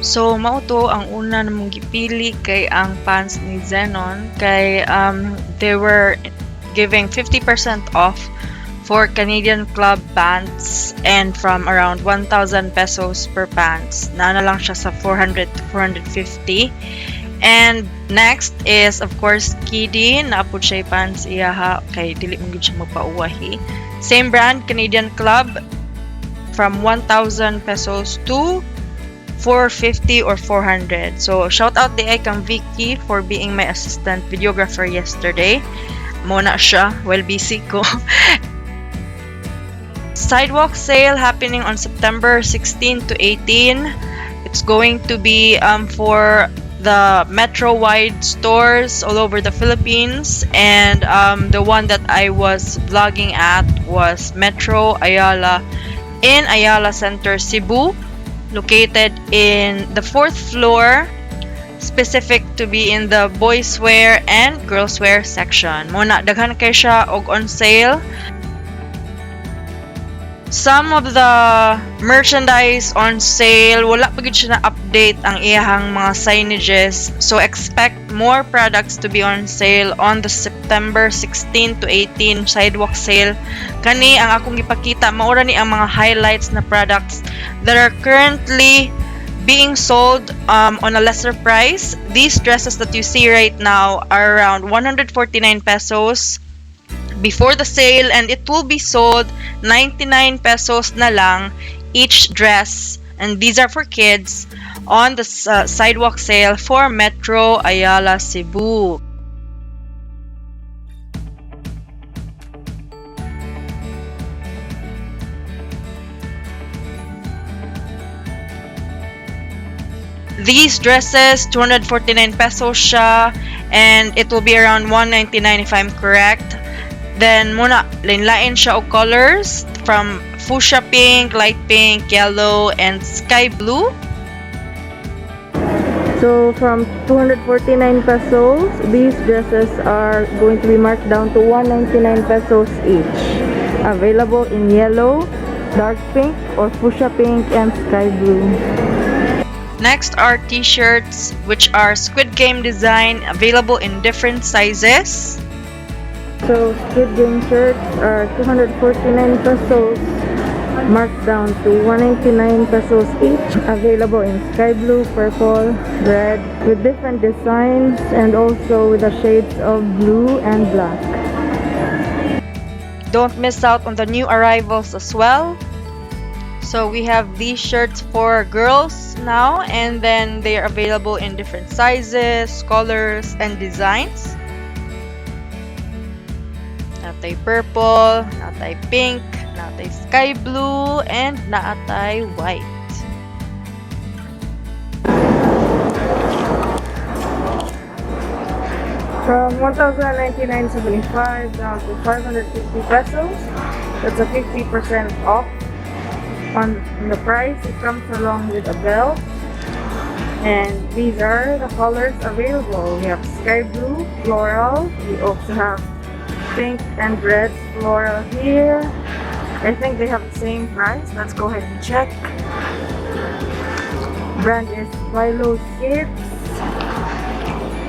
So mao to ang una namong gipili kay ang pants ni Zenon kay they were giving 50% off for Canadian Club pants and from around 1,000 pesos per pants. Na lang siya sa 400 to 450. And next is of course Kidi, naapod siya pants iyaha kay dili man gid siya magpauwahi. Same brand Canadian Club from 1,000 pesos to 450 or 400. So shout out di ay kang Vicky for being my assistant videographer yesterday. Muna siya while busy ko. Sidewalk sale happening on September 16 to 18. It's going to be for the metro-wide stores all over the Philippines, and the one that I was vlogging at was Metro Ayala in Ayala Center, Cebu, located in the 4th floor, specific to be in the boys wear and girls wear section. Muna daghan kay siya og on sale. Some of the merchandise on sale, wala pa gid siya na update ang iyahang mga signages. So expect more products to be on sale on the September 16 to 18 sidewalk sale. Kani ang akong gipakita, maura ni ang mga highlights na products that are currently being sold on a lesser price. These dresses that you see right now are around 149 pesos before the sale, and it will be sold 99 pesos na lang each dress, and these are for kids on the sidewalk sale for Metro Ayala, Cebu. These dresses 249 pesos siya, and it will be around 199 if I'm correct. Then muna lain-lain siya og colors from fuchsia pink, light pink, yellow, and sky blue. So from 249 pesos, these dresses are going to be marked down to 199 pesos each. Available in yellow, dark pink, or fuchsia pink and sky blue. Next are t-shirts, which are Squid Game design, available in different sizes. So Squid Game shirts are 249 pesos, marked down to 199 pesos each. Available in sky blue, purple, red, with different designs and also with the shades of blue and black. Don't miss out on the new arrivals as well. So we have these shirts for girls now, and then they are available in different sizes, colors, and designs. Natay purple, natay pink, natay sky blue, and natay white. From 1,099.75 down to 550 pesos. That's a 50% off on the price. It comes along with a belt. And these are the colors available. We have sky blue, floral. We also have pink and red floral here. I think they have the same price. Let's go ahead and check. Brand is Philo Kids.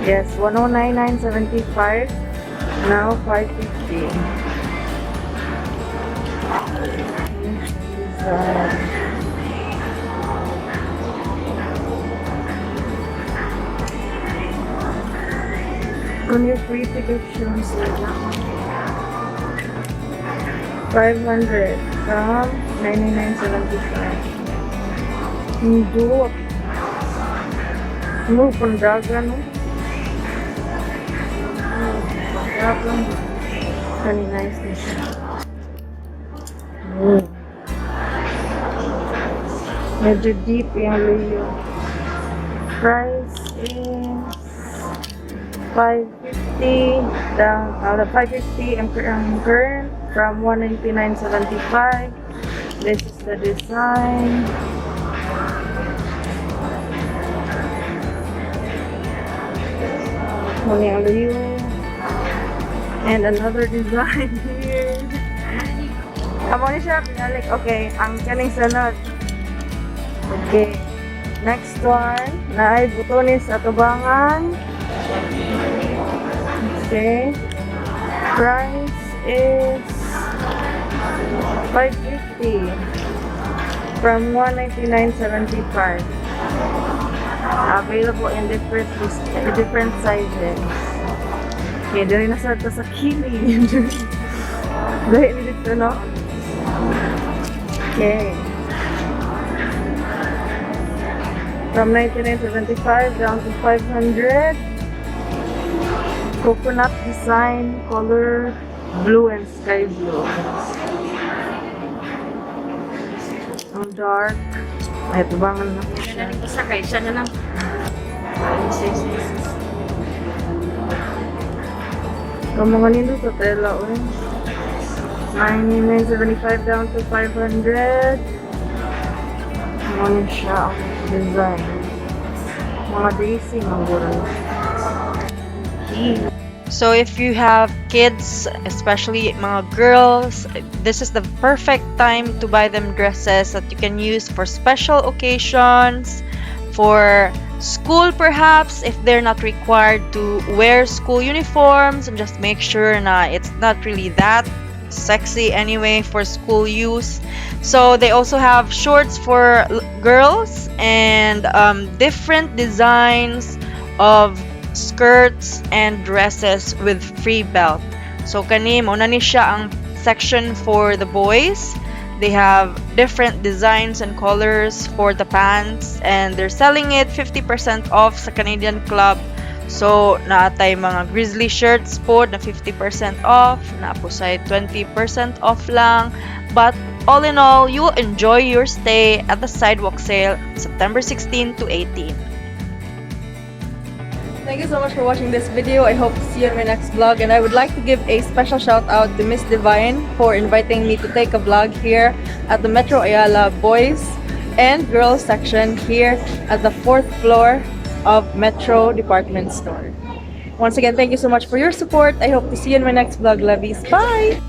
Yes, 109,975. Now 550. On your free ticket shows 500 from 99.75. Hindi. Mo pandaga no. Very nice din siya. Medyo deep yung layo. Price is 550 down out of 550 ang current from 199.75. This is the design. Muli ang layo. And another design here. Amo ni siya pinalik. Okay, ang kaning sunod. Okay. Next one, na ay butones at ubangan. Okay. Price is 550 from 199.75. Available in different sizes. Okay, dali na sa kili. Dahil dito, no? Okay. From 99.75 down to 500. Coconut design, color blue and sky blue. Ang dark. Ay, tubangan na po siya. Siya na lang. Ang mga nilo sa tela, 99.75 down to 500. Ano siya ang design. Mga daisy, mga gurang. So if you have kids, especially mga girls, this is the perfect time to buy them dresses that you can use for special occasions, for school perhaps, if they're not required to wear school uniforms, and just make sure na it's not really that sexy anyway for school use. So they also have shorts for girls and different designs of skirts and dresses with free belt. So kani mo na ni siya ang section for the boys. They have different designs and colors for the pants, and they're selling it 50% off sa Canadian Club. So naatay mga grizzly shirts po na 50% off, na po sa 20% off lang. But all in all, you will enjoy your stay at the Sidewalk sale September 16 to 18. Thank you so much for watching this video. I hope to see you in my next vlog. And I would like to give a special shout out to Miss Divine for inviting me to take a vlog here at the Metro Ayala Boys and Girls section here at the 4th floor of Metro Department Store. Once again, thank you so much for your support. I hope to see you in my next vlog, lovies. Bye!